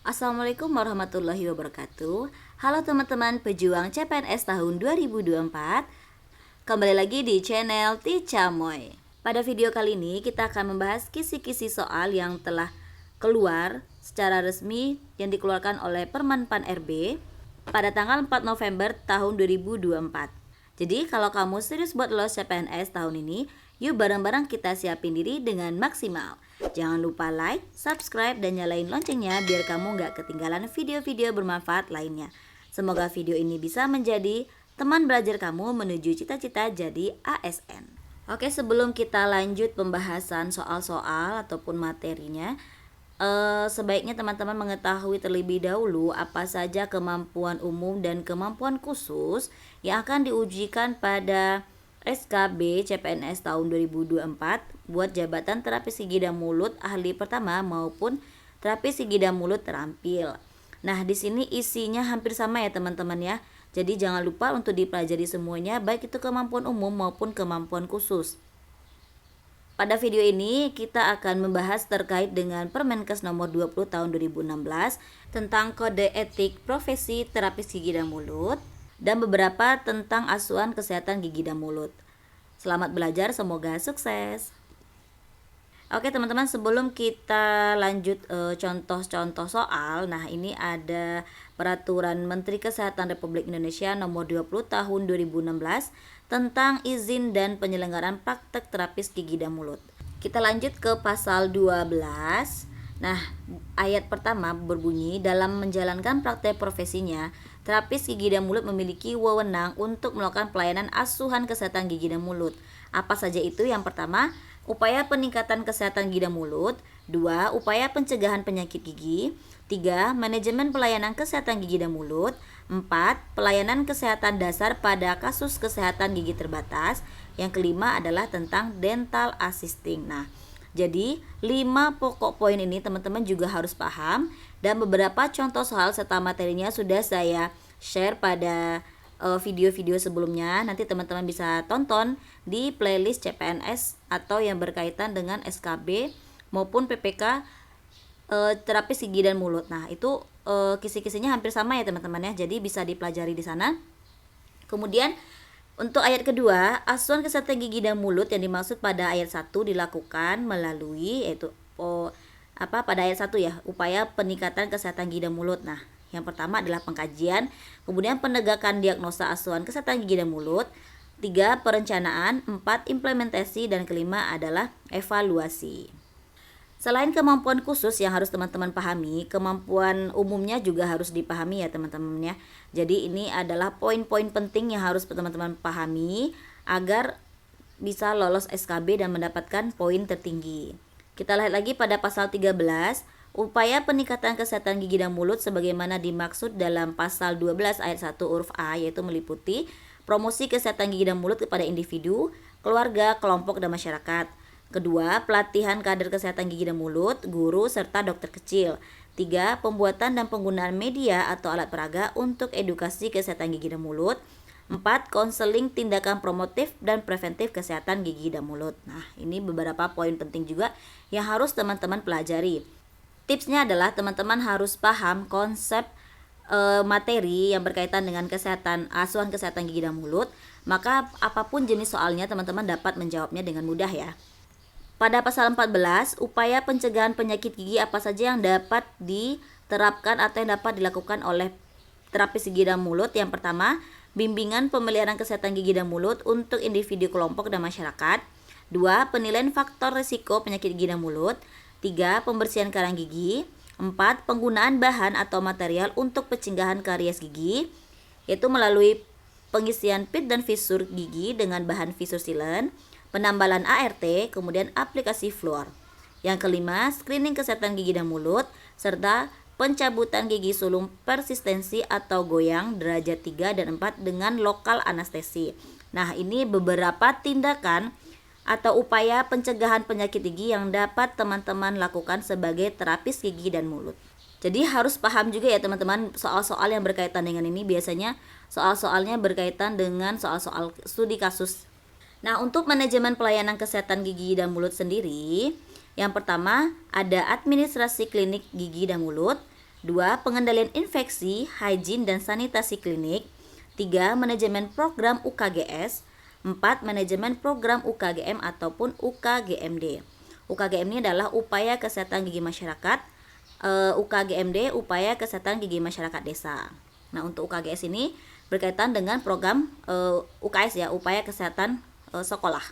Assalamualaikum warahmatullahi wabarakatuh. Halo teman-teman pejuang CPNS tahun 2024. Kembali lagi di channel Tica Moy. Pada video kali ini kita akan membahas kisi-kisi soal yang telah keluar secara resmi yang dikeluarkan oleh Permenpan RB pada tanggal 4 November tahun 2024. Jadi kalau kamu serius buat lolos CPNS tahun ini, yuk bareng-bareng kita siapin diri dengan maksimal. Jangan lupa like, subscribe, dan nyalain loncengnya biar kamu gak ketinggalan video-video bermanfaat lainnya. Semoga video ini bisa menjadi teman belajar kamu menuju cita-cita jadi ASN. Oke, sebelum kita lanjut pembahasan soal-soal ataupun materinya, sebaiknya teman-teman mengetahui terlebih dahulu apa saja kemampuan umum dan kemampuan khusus yang akan diujikan pada SKB CPNS tahun 2024 buat jabatan terapis gigi dan mulut ahli pertama maupun terapis gigi dan mulut terampil. Nah, di sini isinya hampir sama ya teman-teman ya. Jadi jangan lupa untuk dipelajari semuanya, baik itu kemampuan umum maupun kemampuan khusus. Pada video ini kita akan membahas terkait dengan Permenkes nomor 20 tahun 2016 tentang kode etik profesi terapis gigi dan mulut dan beberapa tentang asuhan kesehatan gigi dan mulut. Selamat belajar, semoga sukses. Oke teman-teman, sebelum kita lanjut contoh-contoh soal, nah ini ada Peraturan Menteri Kesehatan Republik Indonesia nomor 20 tahun 2016 tentang izin dan penyelenggaraan praktek terapis gigi dan mulut. Kita lanjut ke pasal 12. Nah, ayat pertama berbunyi, dalam menjalankan praktek profesinya, terapis gigi dan mulut memiliki wewenang untuk melakukan pelayanan asuhan kesehatan gigi dan mulut. Apa saja itu? Yang pertama, upaya peningkatan kesehatan gigi dan mulut. 2. Upaya pencegahan penyakit gigi. 3. Manajemen pelayanan kesehatan gigi dan mulut. 4. Pelayanan kesehatan dasar pada kasus kesehatan gigi terbatas. Yang kelima adalah tentang dental assisting. Nah, jadi 5 pokok poin ini teman-teman juga harus paham, dan beberapa contoh soal serta materinya sudah saya share pada video-video sebelumnya. Nanti teman-teman bisa tonton di playlist CPNS atau yang berkaitan dengan SKB maupun PPK terapis gigi dan mulut. Nah, itu kisi-kisinya hampir sama ya teman-teman ya. Jadi bisa dipelajari di sana. Kemudian untuk ayat kedua, asuhan kesehatan gigi dan mulut yang dimaksud pada ayat 1 dilakukan melalui yaitu pada ayat 1 ya, upaya peningkatan kesehatan gigi dan mulut. Nah, yang pertama adalah pengkajian, kemudian penegakan diagnosa asuhan kesehatan gigi dan mulut, 3 perencanaan, 4 implementasi, dan kelima adalah evaluasi. Selain kemampuan khusus yang harus teman-teman pahami, kemampuan umumnya juga harus dipahami ya teman-teman ya. Jadi ini adalah poin-poin penting yang harus teman-teman pahami agar bisa lolos SKB dan mendapatkan poin tertinggi. Kita lihat lagi pada pasal 13, upaya peningkatan kesehatan gigi dan mulut sebagaimana dimaksud dalam pasal 12 ayat 1 huruf A, yaitu meliputi promosi kesehatan gigi dan mulut kepada individu, keluarga, kelompok, dan masyarakat. Kedua, pelatihan kader kesehatan gigi dan mulut, guru, serta dokter kecil. 3. Pembuatan dan penggunaan media atau alat peraga untuk edukasi kesehatan gigi dan mulut. 4. Konseling tindakan promotif dan preventif kesehatan gigi dan mulut. Nah, ini beberapa poin penting juga yang harus teman-teman pelajari. Tipsnya adalah teman-teman harus paham konsep materi yang berkaitan dengan asuhan kesehatan gigi dan mulut. Maka apapun jenis soalnya teman-teman dapat menjawabnya dengan mudah ya. Pada pasal 14, upaya pencegahan penyakit gigi apa saja yang dapat diterapkan atau yang dapat dilakukan oleh terapis gigi dan mulut. Yang pertama, bimbingan pemeliharaan kesehatan gigi dan mulut untuk individu, kelompok, dan masyarakat. 2. Penilaian faktor risiko penyakit gigi dan mulut. 3. Pembersihan karang gigi. 4. Penggunaan bahan atau material untuk pencegahan karies gigi, yaitu melalui pengisian pit dan fisur gigi dengan bahan fisur silen, penambalan ART, kemudian aplikasi fluor. Yang kelima, screening kesehatan gigi dan mulut, serta pencabutan gigi sulung persistensi atau goyang derajat 3 dan 4 dengan lokal anestesi. Nah, ini beberapa tindakan atau upaya pencegahan penyakit gigi yang dapat teman-teman lakukan sebagai terapis gigi dan mulut. Jadi harus paham juga ya teman-teman soal-soal yang berkaitan dengan ini. Biasanya soal-soalnya berkaitan dengan soal-soal studi kasus. Nah, untuk manajemen pelayanan kesehatan gigi dan mulut sendiri, yang pertama ada administrasi klinik gigi dan mulut, 2. Pengendalian infeksi, hygiene dan sanitasi klinik. 3. Manajemen program UKGS. 4. Manajemen program UKGM ataupun UKGMD. UKGM ini adalah upaya kesehatan gigi masyarakat. UKGMD upaya kesehatan gigi masyarakat desa. Nah, untuk UKGS ini berkaitan dengan program UKS ya, upaya kesehatan sekolah.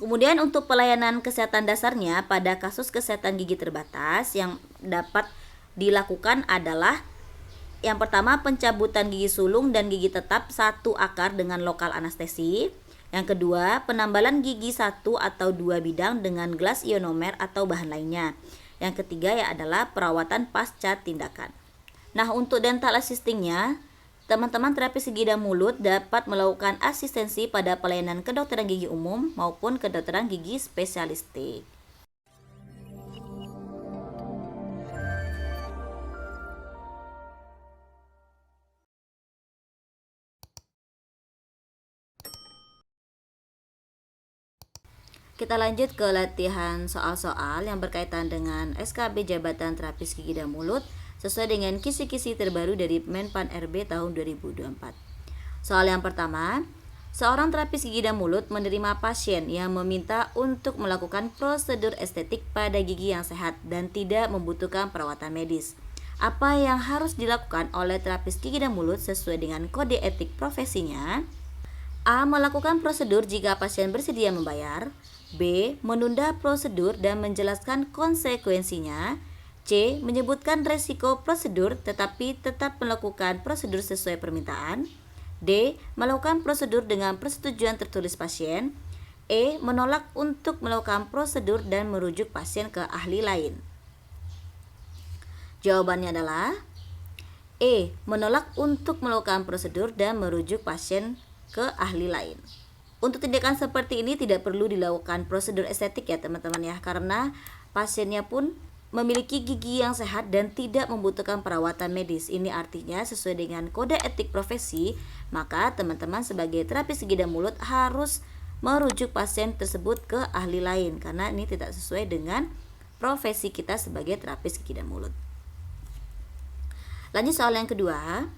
Kemudian untuk pelayanan kesehatan dasarnya pada kasus kesehatan gigi terbatas yang dapat dilakukan adalah yang pertama pencabutan gigi sulung dan gigi tetap satu akar dengan lokal anestesi. Yang kedua, penambalan gigi satu atau dua bidang dengan gelas ionomer atau bahan lainnya. Yang ketiga adalah perawatan pasca tindakan. Nah, untuk dental assistingnya, teman-teman terapis gigi dan mulut dapat melakukan asistensi pada pelayanan kedokteran gigi umum maupun kedokteran gigi spesialistik. Kita lanjut ke latihan soal-soal yang berkaitan dengan SKB Jabatan Terapis Gigi dan Mulut sesuai dengan kisi-kisi terbaru dari Menpan RB tahun 2024. Soal yang pertama, seorang terapis gigi dan mulut menerima pasien yang meminta untuk melakukan prosedur estetik pada gigi yang sehat dan tidak membutuhkan perawatan medis. Apa yang harus dilakukan oleh terapis gigi dan mulut sesuai dengan kode etik profesinya? A. Melakukan prosedur jika pasien bersedia membayar. B. Menunda prosedur dan menjelaskan konsekuensinya. C. Menyebutkan resiko prosedur tetapi tetap melakukan prosedur sesuai permintaan. D. Melakukan prosedur dengan persetujuan tertulis pasien. E. Menolak untuk melakukan prosedur dan merujuk pasien ke ahli lain. Jawabannya adalah E. Menolak untuk melakukan prosedur dan merujuk pasien ke ahli lain. Untuk tindakan seperti ini tidak perlu dilakukan prosedur estetik ya teman-teman ya, karena pasiennya pun memiliki gigi yang sehat dan tidak membutuhkan perawatan medis. Ini artinya sesuai dengan kode etik profesi, maka teman-teman sebagai terapis gigi dan mulut harus merujuk pasien tersebut ke ahli lain karena ini tidak sesuai dengan profesi kita sebagai terapis gigi dan mulut. Lanjut soal yang kedua.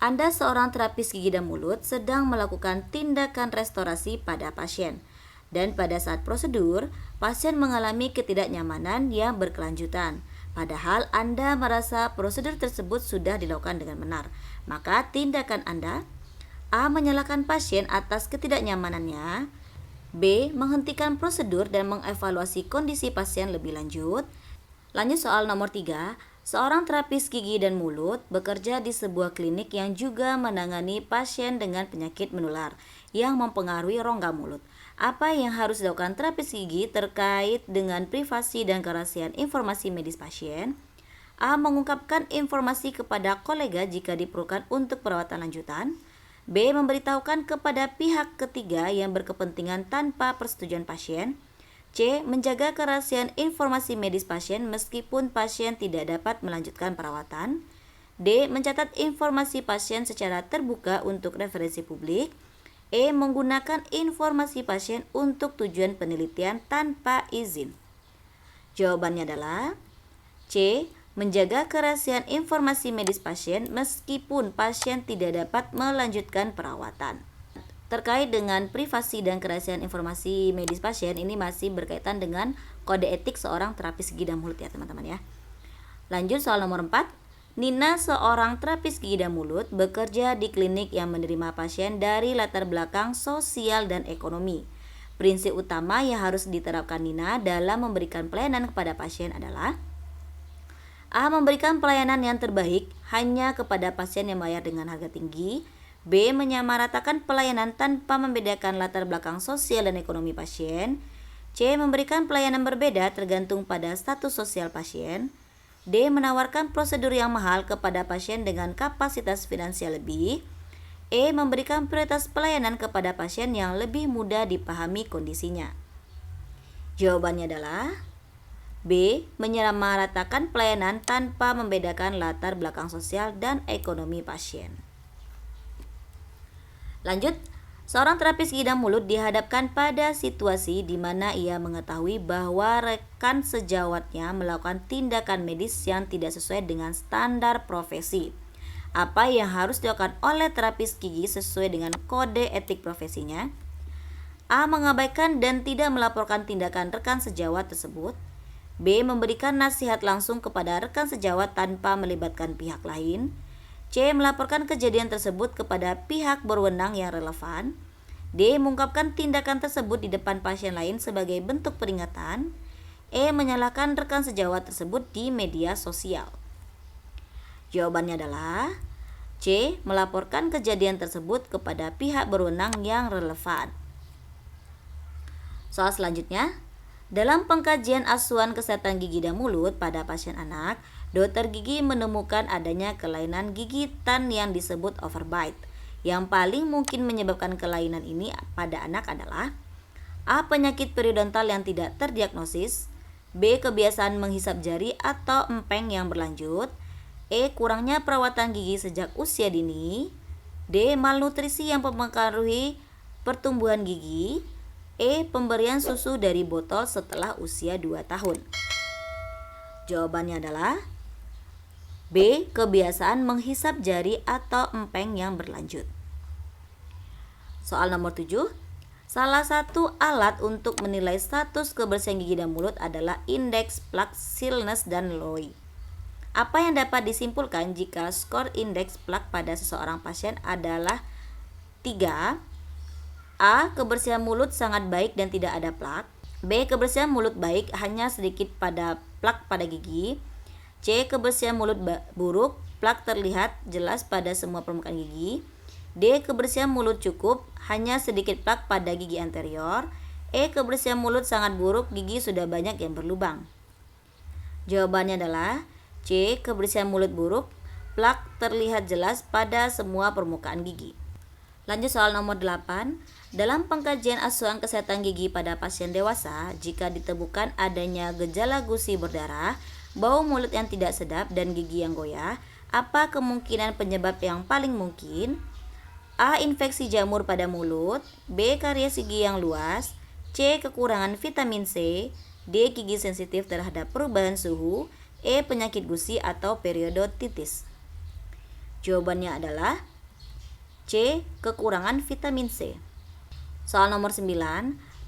Anda seorang terapis gigi dan mulut sedang melakukan tindakan restorasi pada pasien. Dan pada saat prosedur, pasien mengalami ketidaknyamanan yang berkelanjutan. Padahal Anda merasa prosedur tersebut sudah dilakukan dengan benar. Maka tindakan Anda: A. Menyalahkan pasien atas ketidaknyamanannya. B. Menghentikan prosedur dan mengevaluasi kondisi pasien lebih lanjut. Lanjut soal nomor 3. Seorang terapis gigi dan mulut bekerja di sebuah klinik yang juga menangani pasien dengan penyakit menular yang mempengaruhi rongga mulut. Apa yang harus dilakukan terapis gigi terkait dengan privasi dan kerahasiaan informasi medis pasien? A. Mengungkapkan informasi kepada kolega jika diperlukan untuk perawatan lanjutan. B. Memberitahukan kepada pihak ketiga yang berkepentingan tanpa persetujuan pasien. C. Menjaga kerahasiaan informasi medis pasien meskipun pasien tidak dapat melanjutkan perawatan. D. Mencatat informasi pasien secara terbuka untuk referensi publik. E. Menggunakan informasi pasien untuk tujuan penelitian tanpa izin. Jawabannya adalah C. Menjaga kerahasiaan informasi medis pasien meskipun pasien tidak dapat melanjutkan perawatan. Terkait dengan privasi dan kerahasiaan informasi medis pasien, ini masih berkaitan dengan kode etik seorang terapis gigi dan mulut ya teman-teman ya. Lanjut soal nomor 4. Nina seorang terapis gigi dan mulut bekerja di klinik yang menerima pasien dari latar belakang sosial dan ekonomi. Prinsip utama yang harus diterapkan Nina dalam memberikan pelayanan kepada pasien adalah: A. Memberikan pelayanan yang terbaik hanya kepada pasien yang bayar dengan harga tinggi. B. Menyamaratakan pelayanan tanpa membedakan latar belakang sosial dan ekonomi pasien. C. Memberikan pelayanan berbeda tergantung pada status sosial pasien. D. Menawarkan prosedur yang mahal kepada pasien dengan kapasitas finansial lebih. E. Memberikan prioritas pelayanan kepada pasien yang lebih mudah dipahami kondisinya. Jawabannya adalah B. Menyamaratakan pelayanan tanpa membedakan latar belakang sosial dan ekonomi pasien. Lanjut, Seorang terapis gigi dan mulut dihadapkan pada situasi di mana ia mengetahui bahwa rekan sejawatnya melakukan tindakan medis yang tidak sesuai dengan standar profesi. Apa yang harus dilakukan oleh terapis gigi sesuai dengan kode etik profesinya? A. Mengabaikan dan tidak melaporkan tindakan rekan sejawat tersebut. B. Memberikan nasihat langsung kepada rekan sejawat tanpa melibatkan pihak lain. C. Melaporkan kejadian tersebut kepada pihak berwenang yang relevan. D. Mengungkapkan tindakan tersebut di depan pasien lain sebagai bentuk peringatan. E. Menyalahkan rekan sejawat tersebut di media sosial. Jawabannya adalah C. Melaporkan kejadian tersebut kepada pihak berwenang yang relevan. Soal selanjutnya, dalam pengkajian asuhan kesehatan gigi dan mulut pada pasien anak, dokter gigi menemukan adanya kelainan gigitan yang disebut overbite. Yang paling mungkin menyebabkan kelainan ini pada anak adalah A. Penyakit periodontal yang tidak terdiagnosis. B. Kebiasaan menghisap jari atau empeng yang berlanjut. E. Kurangnya perawatan gigi sejak usia dini. D. Malnutrisi yang mempengaruhi pertumbuhan gigi. E. Pemberian susu dari botol setelah usia 2 tahun. Jawabannya adalah B. Kebiasaan menghisap jari atau empeng yang berlanjut. Soal nomor 7. Salah satu alat untuk menilai status kebersihan gigi dan mulut adalah indeks plaque Silnes dan Loy. Apa yang dapat disimpulkan jika skor indeks plaque pada seseorang pasien adalah 3? A. Kebersihan mulut sangat baik dan tidak ada plak. B. Kebersihan mulut baik, hanya sedikit pada plak pada gigi. C. Kebersihan mulut buruk, plak terlihat jelas pada semua permukaan gigi. D. Kebersihan mulut cukup, hanya sedikit plak pada gigi anterior. E. Kebersihan mulut sangat buruk, gigi sudah banyak yang berlubang. Jawabannya adalah C. Kebersihan mulut buruk, plak terlihat jelas pada semua permukaan gigi. Lanjut soal nomor 8. Dalam pengkajian asuhan kesehatan gigi pada pasien dewasa, jika ditemukan adanya gejala gusi berdarah, bau mulut yang tidak sedap, dan gigi yang goyah, apa kemungkinan penyebab yang paling mungkin? A. Infeksi jamur pada mulut. B. Karies gigi yang luas. C. Kekurangan vitamin C. D. Gigi sensitif terhadap perubahan suhu. E. Penyakit gusi atau periodontitis. Jawabannya adalah C. Kekurangan vitamin C. Soal nomor 9.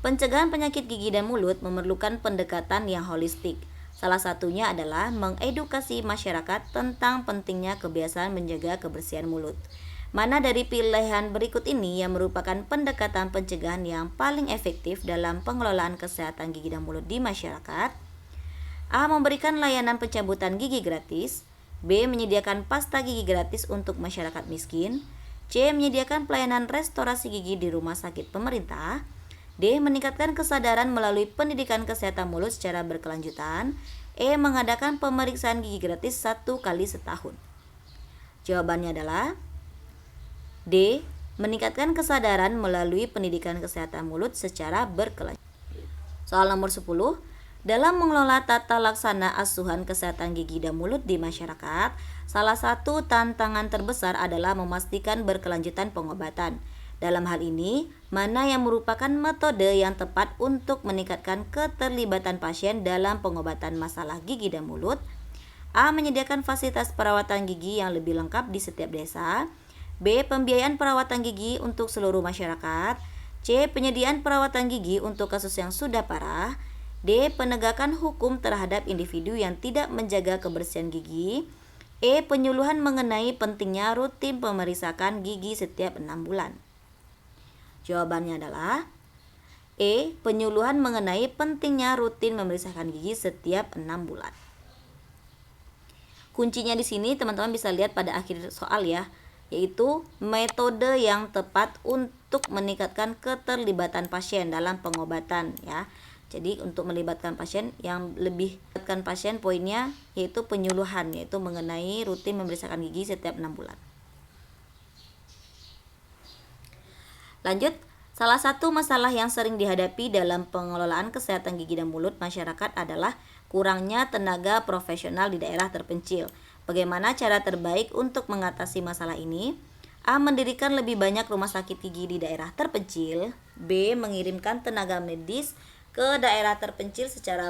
Pencegahan penyakit gigi dan mulut memerlukan pendekatan yang holistik. Salah satunya adalah mengedukasi masyarakat tentang pentingnya kebiasaan menjaga kebersihan mulut. Mana dari pilihan berikut ini yang merupakan pendekatan pencegahan yang paling efektif dalam pengelolaan kesehatan gigi dan mulut di masyarakat? A. Memberikan layanan pencabutan gigi gratis. B. Menyediakan pasta gigi gratis untuk masyarakat miskin. C. Menyediakan pelayanan restorasi gigi di rumah sakit pemerintah. D. Meningkatkan kesadaran melalui pendidikan kesehatan mulut secara berkelanjutan. E. Mengadakan pemeriksaan gigi gratis 1 kali setahun. Jawabannya adalah D. Meningkatkan kesadaran melalui pendidikan kesehatan mulut secara berkelanjutan. Soal nomor 10. Dalam mengelola tata laksana asuhan kesehatan gigi dan mulut di masyarakat, salah satu tantangan terbesar adalah memastikan berkelanjutan pengobatan. Dalam hal ini, mana yang merupakan metode yang tepat untuk meningkatkan keterlibatan pasien dalam pengobatan masalah gigi dan mulut? A. Menyediakan fasilitas perawatan gigi yang lebih lengkap di setiap desa. B. Pembiayaan perawatan gigi untuk seluruh masyarakat. C. Penyediaan perawatan gigi untuk kasus yang sudah parah. D. Penegakan hukum terhadap individu yang tidak menjaga kebersihan gigi. E. Penyuluhan mengenai pentingnya rutin pemeriksaan gigi setiap 6 bulan. Jawabannya adalah E. Penyuluhan mengenai pentingnya rutin memeriksakan gigi setiap 6 bulan. Kuncinya di sini teman-teman bisa lihat pada akhir soal ya, yaitu metode yang tepat untuk meningkatkan keterlibatan pasien dalam pengobatan ya. Jadi untuk melibatkan pasien, yang lebih melibatkan pasien poinnya yaitu penyuluhan, yaitu mengenai rutin memeriksakan gigi setiap 6 bulan. Lanjut, salah satu masalah yang sering dihadapi dalam pengelolaan kesehatan gigi dan mulut masyarakat adalah kurangnya tenaga profesional di daerah terpencil. Bagaimana cara terbaik untuk mengatasi masalah ini? A. Mendirikan lebih banyak rumah sakit gigi di daerah terpencil. B. Mengirimkan tenaga medis ke daerah terpencil secara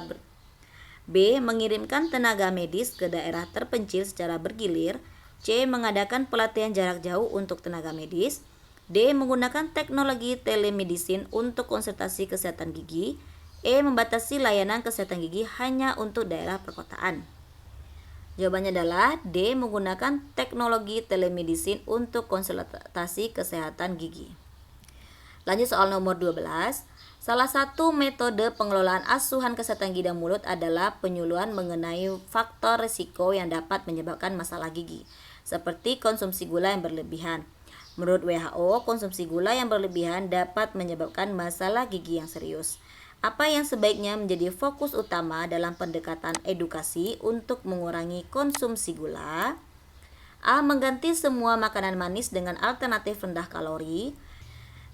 bergilir. C. Mengadakan pelatihan jarak jauh untuk tenaga medis. D. Menggunakan teknologi telemedicine untuk konsultasi kesehatan gigi. E. Membatasi layanan kesehatan gigi hanya untuk daerah perkotaan. Jawabannya adalah D. Menggunakan teknologi telemedicine untuk konsultasi kesehatan gigi. Lanjut soal nomor 12. Salah satu metode pengelolaan asuhan kesehatan gigi dan mulut adalah penyuluhan mengenai faktor risiko yang dapat menyebabkan masalah gigi, seperti konsumsi gula yang berlebihan. Menurut WHO, konsumsi gula yang berlebihan dapat menyebabkan masalah gigi yang serius. Apa yang sebaiknya menjadi fokus utama dalam pendekatan edukasi untuk mengurangi konsumsi gula? A. Mengganti semua makanan manis dengan alternatif rendah kalori.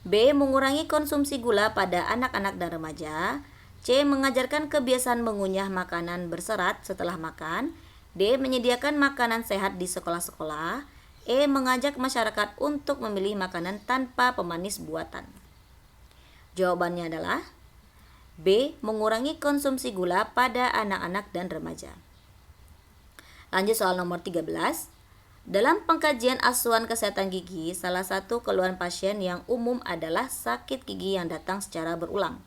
B. Mengurangi konsumsi gula pada anak-anak dan remaja. C. Mengajarkan kebiasaan mengunyah makanan berserat setelah makan. D. Menyediakan makanan sehat di sekolah-sekolah. E. Mengajak masyarakat untuk memilih makanan tanpa pemanis buatan. Jawabannya adalah B. Mengurangi konsumsi gula pada anak-anak dan remaja. Lanjut soal nomor 13. Dalam pengkajian asuhan kesehatan gigi, salah satu keluhan pasien yang umum adalah sakit gigi yang datang secara berulang.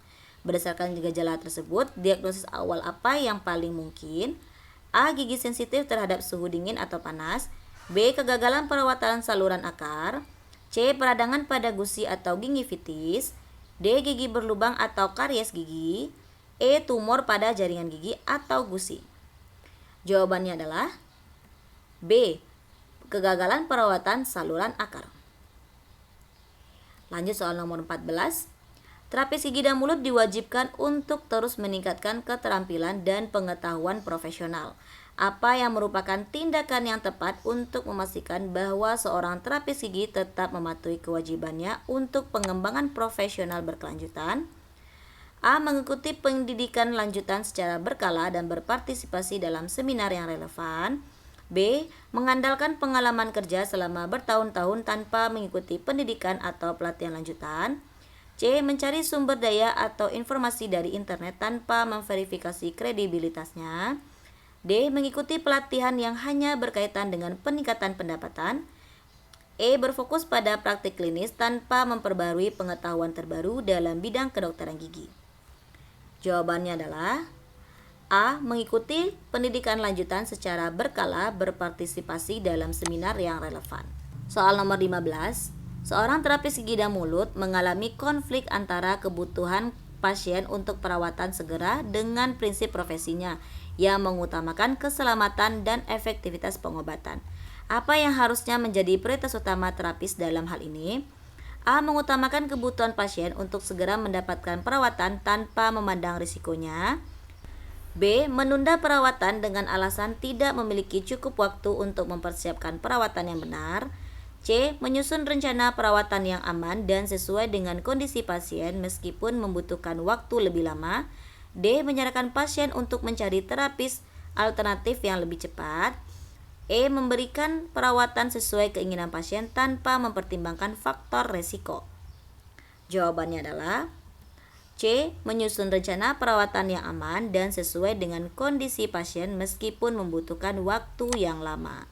Berdasarkan gejala tersebut, diagnosis awal apa yang paling mungkin? A. Gigi sensitif terhadap suhu dingin atau panas. B. Kegagalan perawatan saluran akar. C. Peradangan pada gusi atau gingivitis. D. Gigi berlubang atau karies gigi. E. Tumor pada jaringan gigi atau gusi. Jawabannya adalah B. Kegagalan perawatan saluran akar. Lanjut soal nomor 14. Terapis gigi dan mulut diwajibkan untuk terus meningkatkan keterampilan dan pengetahuan profesional. Apa yang merupakan tindakan yang tepat untuk memastikan bahwa seorang terapis gigi tetap mematuhi kewajibannya untuk pengembangan profesional berkelanjutan? A. Mengikuti pendidikan lanjutan secara berkala dan berpartisipasi dalam seminar yang relevan. B. Mengandalkan pengalaman kerja selama bertahun-tahun tanpa mengikuti pendidikan atau pelatihan lanjutan. C. Mencari sumber daya atau informasi dari internet tanpa memverifikasi kredibilitasnya. D. Mengikuti pelatihan yang hanya berkaitan dengan peningkatan pendapatan. E. Berfokus pada praktik klinis tanpa memperbarui pengetahuan terbaru dalam bidang kedokteran gigi. Jawabannya adalah A. Mengikuti pendidikan lanjutan secara berkala, berpartisipasi dalam seminar yang relevan. Soal nomor 15. Seorang terapis gigi dan mulut mengalami konflik antara kebutuhan pasien untuk perawatan segera dengan prinsip profesinya yang mengutamakan keselamatan dan efektivitas pengobatan. Apa yang harusnya menjadi prioritas utama terapis dalam hal ini? A. Mengutamakan kebutuhan pasien untuk segera mendapatkan perawatan tanpa memandang risikonya. B. Menunda perawatan dengan alasan tidak memiliki cukup waktu untuk mempersiapkan perawatan yang benar. C. Menyusun rencana perawatan yang aman dan sesuai dengan kondisi pasien meskipun membutuhkan waktu lebih lama. D. Menyarankan pasien untuk mencari terapis alternatif yang lebih cepat. E. Memberikan perawatan sesuai keinginan pasien tanpa mempertimbangkan faktor resiko. Jawabannya adalah C. Menyusun rencana perawatan yang aman dan sesuai dengan kondisi pasien meskipun membutuhkan waktu yang lama.